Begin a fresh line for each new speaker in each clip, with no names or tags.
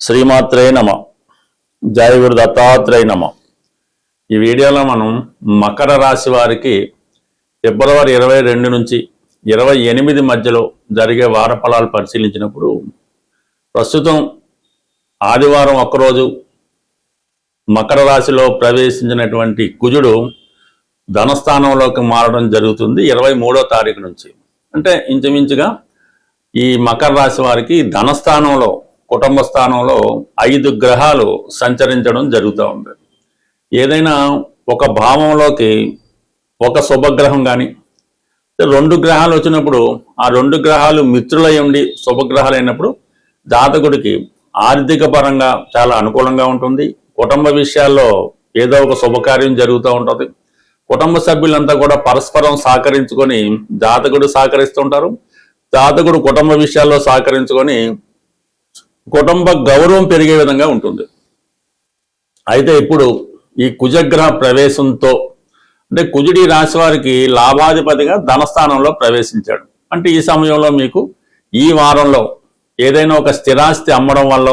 శ్రీమాత్రే నమ. జయ గురు దత్తాత్రేయ నమ. ఈ వీడియోలో మనం మకర రాశి వారికి ఫిబ్రవరి 22 నుంచి 28 మధ్యలో జరిగే వార ఫలాలు పరిశీలించినప్పుడు ప్రస్తుతం ఆదివారం ఒక్కరోజు మకర రాశిలో ప్రవేశించినటువంటి కుజుడు ధనస్థానంలోకి మారడం జరుగుతుంది 23వ తారీఖు నుంచి. అంటే ఇంచుమించుగా ఈ మకర రాశి వారికి ధనస్థానంలో కుటుంబ స్థానంలో 5 గ్రహాలు సంచరించడం జరుగుతూ ఉంది. ఏదైనా ఒక భావంలోకి ఒక శుభగ్రహం కానీ 2 గ్రహాలు వచ్చినప్పుడు ఆ 2 గ్రహాలు మిత్రులై ఉండి శుభగ్రహాలు అయినప్పుడు జాతకుడికి ఆర్థిక పరంగా చాలా అనుకూలంగా ఉంటుంది. కుటుంబ విషయాల్లో ఏదో ఒక శుభకార్యం జరుగుతూ ఉంటుంది. కుటుంబ సభ్యులంతా కూడా పరస్పరం సహకరించుకొని జాతకుడు సహకరిస్తుంటారు. జాతకుడు కుటుంబ విషయాల్లో సహకరించుకొని కుటుంబ గౌరవం పెరిగే విధంగా ఉంటుంది. అయితే ఇప్పుడు ఈ కుజగ్రహ ప్రవేశంతో అంటే కుజుడి రాశి వారికి లాభాధిపతిగా ధనస్థానంలో ప్రవేశించాడు. అంటే ఈ సమయంలో మీకు ఈ వారంలో ఏదైనా ఒక స్థిరాస్తి అమ్మడం వల్ల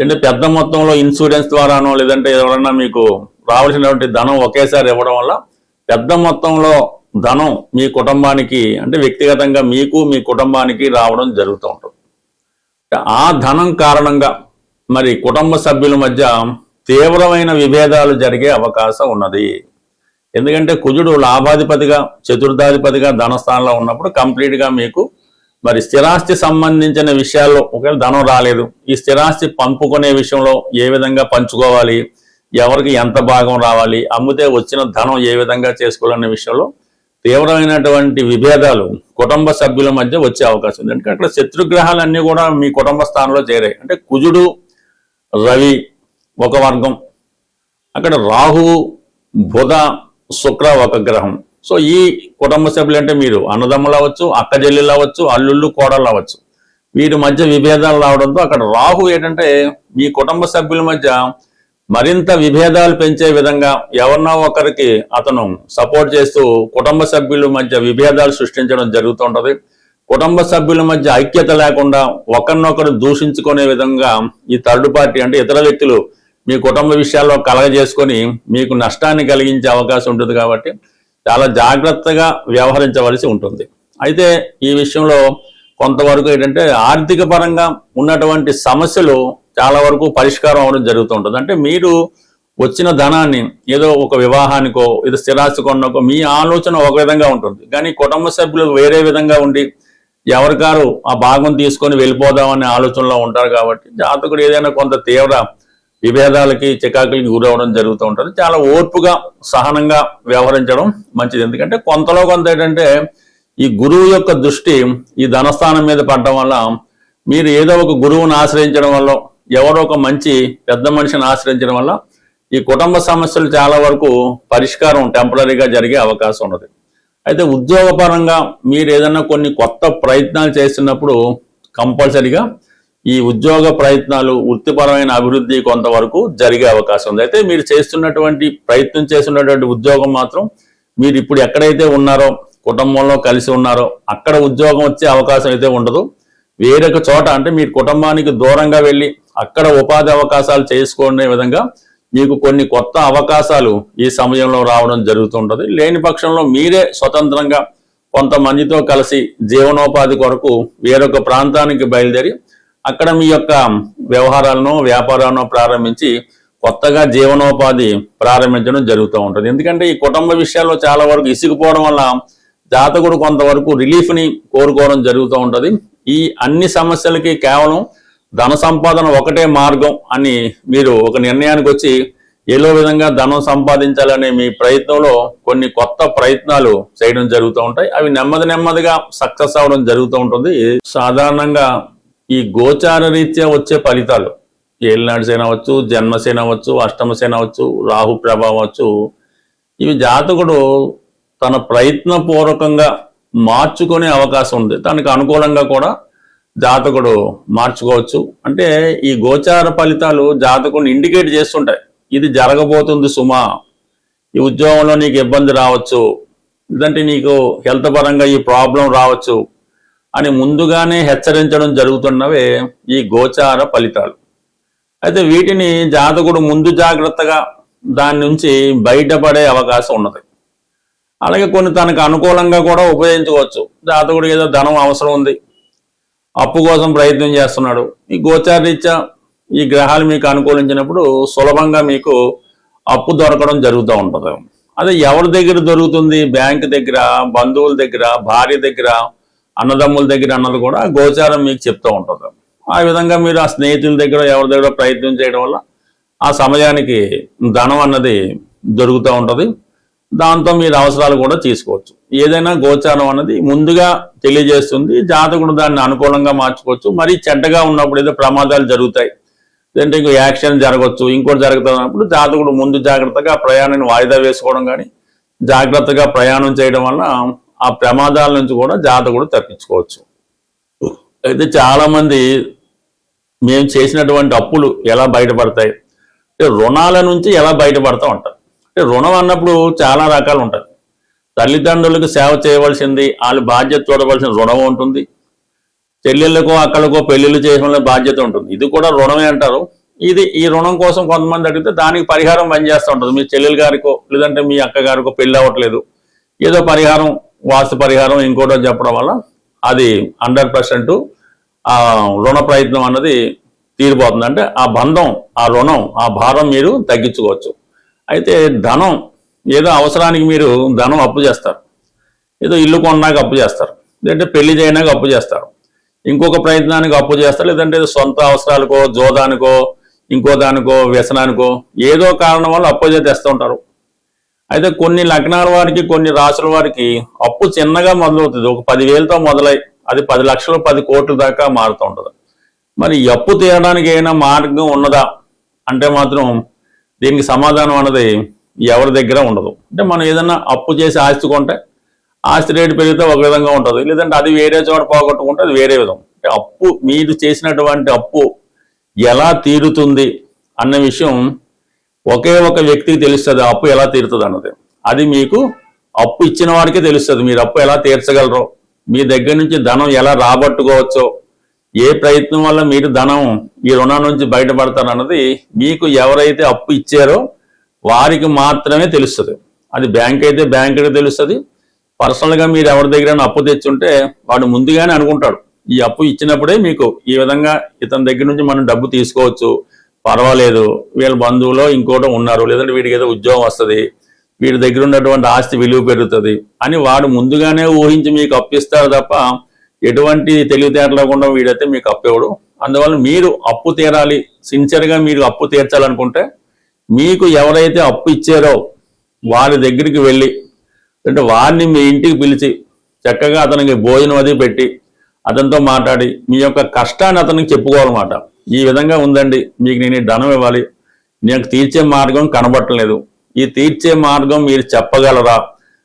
అంటే పెద్ద మొత్తంలో ఇన్సూరెన్స్ ద్వారానో లేదంటే ఎవరన్నా మీకు రావాల్సినటువంటి ధనం ఒకేసారి ఇవ్వడం వల్ల పెద్ద మొత్తంలో ధనం మీ కుటుంబానికి అంటే వ్యక్తిగతంగా మీకు మీ కుటుంబానికి రావడం జరుగుతూ ఉంటుంది. ఆ ధనం కారణంగా మరి కుటుంబ సభ్యుల మధ్య తీవ్రమైన విభేదాలు జరిగే అవకాశం ఉన్నది. ఎందుకంటే కుజుడు లాభాధిపతిగా చతుర్థాధిపతిగా ధనస్థానంలో ఉన్నప్పుడు కంప్లీట్గా మీకు మరి స్థిరాస్తి సంబంధించిన విషయాల్లో ఒకవేళ ధనం రాలేదు, ఈ స్థిరాస్తి పంపుకునే విషయంలో ఏ విధంగా పంచుకోవాలి, ఎవరికి ఎంత భాగం రావాలి, అమ్మితే వచ్చిన ధనం ఏ విధంగా చేసుకోవాలనే విషయంలో తీవ్రమైనటువంటి విభేదాలు కుటుంబ సభ్యుల మధ్య వచ్చే అవకాశం ఉంది. ఎందుకంటే అక్కడ శత్రుగ్రహాలన్నీ కూడా మీ కుటుంబ స్థానంలో చేరాయి. అంటే కుజుడు రవి ఒక వర్గం, అక్కడ రాహువు బుధ శుక్ర ఒక గ్రహం. సో ఈ కుటుంబ సభ్యులు అంటే మీరు అన్నదమ్ములు అవ్వచ్చు, అక్క చెల్లెళ్ళు అవ్వచ్చు, అల్లుళ్ళు కోడళ్ళు అవ్వచ్చు, వీరి మధ్య విభేదాలు రావడంతో అక్కడ రాహు ఏంటంటే మీ కుటుంబ సభ్యుల మధ్య మరింత విభేదాలు పెంచే విధంగా ఎవరినో ఒకరికి అతను సపోర్ట్ చేస్తూ కుటుంబ సభ్యుల మధ్య విభేదాలు సృష్టించడం జరుగుతూ ఉంటుంది. కుటుంబ సభ్యుల మధ్య ఐక్యత లేకుండా ఒకరినొకరు దూషించుకునే విధంగా ఈ థర్డ్ పార్టీ అంటే ఇతర వ్యక్తులు మీ కుటుంబ విషయాల్లో కలగజేసుకొని మీకు నష్టాన్ని కలిగించే అవకాశం ఉంటుంది. కాబట్టి చాలా జాగ్రత్తగా వ్యవహరించవలసి ఉంటుంది. అయితే ఈ విషయంలో కొంతవరకు ఏంటంటే ఆర్థిక పరంగా ఉన్నటువంటి సమస్యలు చాలా వరకు పరిష్కారం అవడం జరుగుతూ ఉంటుంది. అంటే మీరు వచ్చిన ధనాన్ని ఏదో ఒక వివాహానికో ఏదో స్థిరాస్తి కొన్నకో మీ ఆలోచన ఒక విధంగా ఉంటుంది, కానీ కుటుంబ సభ్యులు వేరే విధంగా ఉండి ఎవరికారు ఆ భాగం తీసుకొని వెళ్ళిపోదామనే ఆలోచనలో ఉంటారు. కాబట్టి జాతకుడు ఏదైనా కొంత తీవ్ర విభేదాలకి చికాకులకి గురవడం జరుగుతూ ఉంటుంది. చాలా ఓర్పుగా సహనంగా వ్యవహరించడం మంచిది. ఎందుకంటే కొంతలో కొంత ఏంటంటే ఈ గురువు యొక్క దృష్టి ఈ ధనస్థానం మీద పడడం వల్ల మీరు ఏదో ఒక గురువుని ఆశ్రయించడం వల్ల ఎవరో ఒక మంచి పెద్ద మనిషిని ఆశ్రయించడం వల్ల ఈ కుటుంబ సమస్యలు చాలా వరకు పరిష్కారం టెంపరీగా జరిగే అవకాశం ఉన్నది. అయితే ఉద్యోగపరంగా మీరు ఏదైనా కొన్ని కొత్త ప్రయత్నాలు చేస్తున్నప్పుడు కంపల్సరిగా ఈ ఉద్యోగ ప్రయత్నాలు వృత్తిపరమైన అభివృద్ధి కొంతవరకు జరిగే అవకాశం ఉంది. అయితే మీరు ప్రయత్నం చేస్తున్నటువంటి ఉద్యోగం మాత్రం మీరు ఇప్పుడు ఎక్కడైతే ఉన్నారో కుటుంబంలో కలిసి ఉన్నారో అక్కడ ఉద్యోగం వచ్చే అవకాశం అయితే ఉండదు. వేరొక చోట అంటే మీరు కుటుంబానికి దూరంగా వెళ్ళి అక్కడ ఉపాధి అవకాశాలు చేసుకునే విధంగా మీకు కొన్ని కొత్త అవకాశాలు ఈ సమయంలో రావడం జరుగుతుంటుంది. లేని పక్షంలో మీరే స్వతంత్రంగా కొంతమందితో కలిసి జీవనోపాధి కొరకు వేరొక ప్రాంతానికి బయలుదేరి అక్కడ మీ యొక్క వ్యవహారాలను వ్యాపారాలను ప్రారంభించి కొత్తగా జీవనోపాధి ప్రారంభించడం జరుగుతూ ఉంటుంది. ఎందుకంటే ఈ కుటుంబ విషయాల్లో చాలా వరకు ఇసుకుపోవడం వల్ల జాతకుడు కొంతవరకు రిలీఫ్ని కోరుకోవడం జరుగుతూ ఉంటుంది. ఈ అన్ని సమస్యలకి కేవలం ధన సంపాదన ఒకటే మార్గం అని మీరు ఒక నిర్ణయానికి వచ్చి ఏదో విధంగా ధనం సంపాదించాలనే మీ ప్రయత్నంలో కొన్ని కొత్త ప్రయత్నాలు చేయడం జరుగుతూ ఉంటాయి. అవి నెమ్మదిగా సక్సెస్ అవ్వడం జరుగుతూ ఉంటుంది. సాధారణంగా ఈ గోచార రీత్యా వచ్చే ఫలితాలు ఏలినాడు సేన అవచ్చు, జన్మసేన అవచ్చు, అష్టమసేన అవచ్చు, రాహు ప్రభావం అవచ్చు, ఇవి జాతకుడు తన ప్రయత్నపూర్వకంగా మార్చుకునే అవకాశం ఉంది. తనకు అనుకూలంగా కూడా జాతకుడు మార్చుకోవచ్చు. అంటే ఈ గోచార ఫలితాలు జాతకుడిని ఇండికేట్ చేస్తుంటాయి, ఇది జరగబోతుంది సుమా, ఈ ఉద్యోగంలో నీకు ఇబ్బంది రావచ్చు, లేదంటే నీకు హెల్త్ పరంగా ఈ ప్రాబ్లం రావచ్చు అని ముందుగానే హెచ్చరించడం జరుగుతున్నవే ఈ గోచార ఫలితాలు. అయితే వీటిని జాతకుడు ముందు జాగ్రత్తగా దాని నుంచి బయటపడే అవకాశం ఉన్నది. అలాగే కొన్ని తనకు అనుకూలంగా కూడా ఉపయోగించుకోవచ్చు. జాతకుడు ఏదో ధనం అవసరం ఉంది, అప్పు కోసం ప్రయత్నం చేస్తున్నాడు, ఈ గోచారరీత్యా ఈ గ్రహాలు మీకు అనుకూలించినప్పుడు సులభంగా మీకు అప్పు దొరకడం జరుగుతూ ఉంటుంది. అదే ఎవరి దగ్గర దొరుకుతుంది? బ్యాంకు దగ్గర, బంధువుల దగ్గర, భార్య దగ్గర, అన్నదమ్ముల దగ్గర అన్నది కూడా గోచారం మీకు చెప్తూ ఉంటుంది. ఆ విధంగా మీరు ఆ స్నేహితుల దగ్గర ఎవరి దగ్గర ప్రయత్నం చేయడం వల్ల ఆ సమయానికి ధనం అన్నది దొరుకుతూ ఉంటుంది. దాంతో మీరు అవసరాలు కూడా తీసుకోవచ్చు. ఏదైనా గోచారం అన్నది ముందుగా తెలియజేస్తుంది. జాతకుడు దాన్ని అనుకూలంగా మార్చుకోవచ్చు. మరీ చెడ్డగా ఉన్నప్పుడు ఏదో ప్రమాదాలు జరుగుతాయి, లేదంటే ఇంకో యాక్సిడెంట్ జరగవచ్చు, ఇంకోటి జరుగుతున్నప్పుడు జాతకుడు ముందు జాగ్రత్తగా ప్రయాణాన్ని వాయిదా వేసుకోవడం కానీ జాగ్రత్తగా ప్రయాణం చేయడం వల్ల ఆ ప్రమాదాల నుంచి కూడా జాతకుడు తప్పించుకోవచ్చు. అయితే చాలామంది మేము చేసినటువంటి అప్పులు ఎలా బయటపడతాయి, రుణాల నుంచి ఎలా బయటపడతా ఉంటారు. రుణం అన్నప్పుడు చాలా రకాలు ఉంటాయి. తల్లిదండ్రులకు సేవ చేయవలసింది, వాళ్ళ బాధ్యత చూడవలసిన రుణం ఉంటుంది. చెల్లెళ్ళకో అక్కలకో పెళ్లిళ్ళు చేయడం బాధ్యత ఉంటుంది, ఇది కూడా రుణమే అంటారు. ఈ రుణం కోసం కొంతమంది అడిగితే దానికి పరిహారం పనిచేస్తూ ఉంటుంది. మీ చెల్లెలు గారికో లేదంటే మీ అక్కగారికో పెళ్ళి అవ్వట్లేదు, ఏదో పరిహారం, వాస్తు పరిహారం ఇంకోటో చెప్పడం వల్ల అది 100% ఆ రుణ ప్రయత్నం అన్నది తీరిపోతుంది. అంటే ఆ బంధం, ఆ రుణం, ఆ భారం మీరు తగ్గించుకోవచ్చు. అయితే ధనం, ఏదో అవసరానికి మీరు ధనం అప్పు చేస్తారు, ఏదో ఇల్లు కొన్నాక అప్పు చేస్తారు, లేదంటే పెళ్లి చేయడానికి అప్పు చేస్తారు, ఇంకొక ప్రయత్నానికి అప్పు చేస్తారు, లేదంటే సొంత అవసరాలకో, జోదానికో, ఇంకో దానికో, వ్యసనానికో ఏదో కారణం వల్ల అప్పు తెస్తూ ఉంటారు. అయితే కొన్ని లగ్నాల వారికి, కొన్ని రాసుల వారికి అప్పు చిన్నగా మొదలవుతుంది. ఒక 10,000తో మొదలై అది 10 లక్షలు, 10 కోట్ల దాకా మారుతూ ఉంటుంది. మరి ఈ అప్పు తీయడానికి ఏమైనా మార్గం ఉన్నదా అంటే మాత్రం దీనికి సమాధానం అన్నది ఎవరి దగ్గర ఉండదు. అంటే మనం ఏదన్నా అప్పు చేసి ఆస్తి కొంటే ఆస్తి రేటు పెరిగితే ఒక విధంగా ఉంటుంది, లేదంటే అది వేరే చోట పోగొట్టుకుంటే అది వేరే విధం. అంటే అప్పు, మీరు చేసినటువంటి అప్పు ఎలా తీరుతుంది అన్న విషయం ఒకే ఒక వ్యక్తికి తెలుస్తుంది. అప్పు ఎలా తీరుతుంది అన్నది అది మీకు అప్పు ఇచ్చిన వాడికే తెలుస్తుంది. మీరు అప్పు ఎలా తీర్చగలరో, మీ దగ్గర నుంచి ధనం ఎలా రాబట్టుకోవచ్చో, ఏ ప్రయత్నం వల్ల మీరు ధనం ఈ రుణం నుంచి బయటపడతారన్నది మీకు ఎవరైతే అప్పు ఇచ్చారో వారికి మాత్రమే తెలుస్తుంది. అది బ్యాంక్ అయితే బ్యాంకుకి తెలుస్తుంది. పర్సనల్గా మీరు ఎవరి దగ్గర అప్పు తెచ్చుంటే వాడు ముందుగానే అనుకుంటాడు, ఈ అప్పు ఇచ్చినప్పుడే మీకు ఈ విధంగా ఇతని దగ్గర నుంచి మనం డబ్బు తీసుకోవచ్చు, పర్వాలేదు, వీళ్ళ బంధువులో ఇంకోటో ఉన్నారు, లేదంటే వీడికి ఏదో ఉద్యోగం వస్తుంది, వీడి దగ్గర ఉన్నటువంటి ఆస్తి విలువ పెరుగుతుంది అని వాడు ముందుగానే ఊహించి మీకు అప్పిస్తాడు తప్ప ఎటువంటి తెలివితేటలు లేకుండా వీడైతే మీకు అప్పు ఇవ్వడు. అందువల్ల మీరు అప్పు తీరాలి, సిన్సియర్గా మీరు అప్పు తీర్చాలనుకుంటే మీకు ఎవరైతే అప్పు ఇచ్చారో వారి దగ్గరికి వెళ్ళి, అంటే వారిని మీ ఇంటికి పిలిచి చక్కగా అతనికి భోజనం అది పెట్టి అతనితో మాట్లాడి మీ యొక్క కష్టాన్ని అతనికి చెప్పుకోవాలన్నమాట. ఈ విధంగా ఉందండి, మీకు నేను ధనం ఇవ్వాలి, నాకు తీర్చే మార్గం కనబట్టలేదు, ఈ తీర్చే మార్గం మీరు చెప్పగలరా,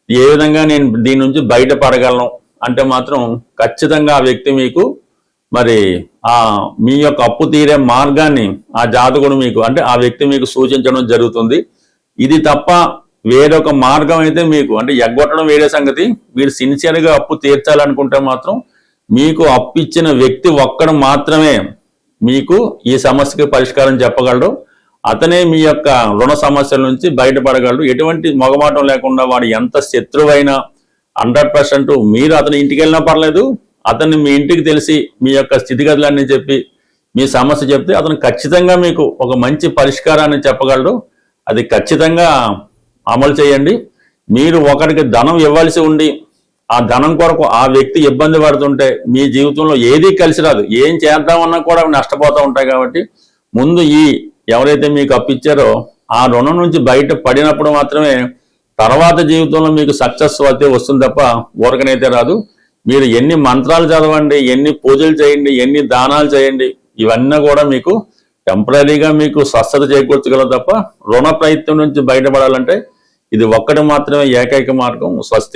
ఏ విధంగా నేను దీని నుంచి బయటపడగలను అంటే మాత్రం ఖచ్చితంగా ఆ వ్యక్తి మీకు మరి మీ యొక్క అప్పు తీరే మార్గాన్ని ఆ జాతకుడు మీకు, అంటే ఆ వ్యక్తి మీకు సూచించడం జరుగుతుంది. ఇది తప్ప వేరొక మార్గం అయితే మీకు, అంటే ఎగ్గొట్టడం వేరే సంగతి, మీరు సిన్సియర్గా అప్పు తీర్చాలనుకుంటే మాత్రం మీకు అప్పు ఇచ్చిన వ్యక్తి ఒక్కడు మాత్రమే మీకు ఈ సమస్యకి పరిష్కారం చెప్పగలడు. అతనే మీ యొక్క రుణ సమస్యల నుంచి బయటపడగలడు. ఎటువంటి మొగమాటం లేకుండా వాడు ఎంత శత్రువైనా 100% మీరు అతని ఇంటికి వెళ్ళినా పర్లేదు, అతన్ని మీ ఇంటికి తెలిసి మీ యొక్క స్థితిగతులన్నీ చెప్పి మీ సమస్య చెప్తే అతను ఖచ్చితంగా మీకు ఒక మంచి పరిష్కారాన్ని చెప్పగలడు. అది ఖచ్చితంగా అమలు చేయండి. మీరు ఒకరికి ధనం ఇవ్వాల్సి ఉండి ఆ ధనం కొరకు ఆ వ్యక్తి ఇబ్బంది పడుతుంటే మీ జీవితంలో ఏదీ కలిసి రాదు, ఏం చేద్దామన్నా కూడా నష్టపోతూ ఉంటాయి. కాబట్టి ముందు ఎవరైతే మీకు అప్పిచ్చారో ఆ రుణం నుంచి బయట పడినప్పుడు మాత్రమే తర్వాత జీవితంలో మీకు సక్సెస్ అయితే వస్తుంది తప్ప ఊరకనైతే రాదు. మీరు ఎన్ని మంత్రాలు చదవండి, ఎన్ని పూజలు చేయండి, ఎన్ని దానాలు చేయండి, ఇవన్నీ కూడా మీకు టెంపరీగా మీకు స్వస్థత చేకూర్చగలదు తప్ప రుణ ప్రయత్నం నుంచి బయటపడాలంటే ఇది ఒక్కటి మాత్రమే ఏకైక మార్గం. స్వస్తి.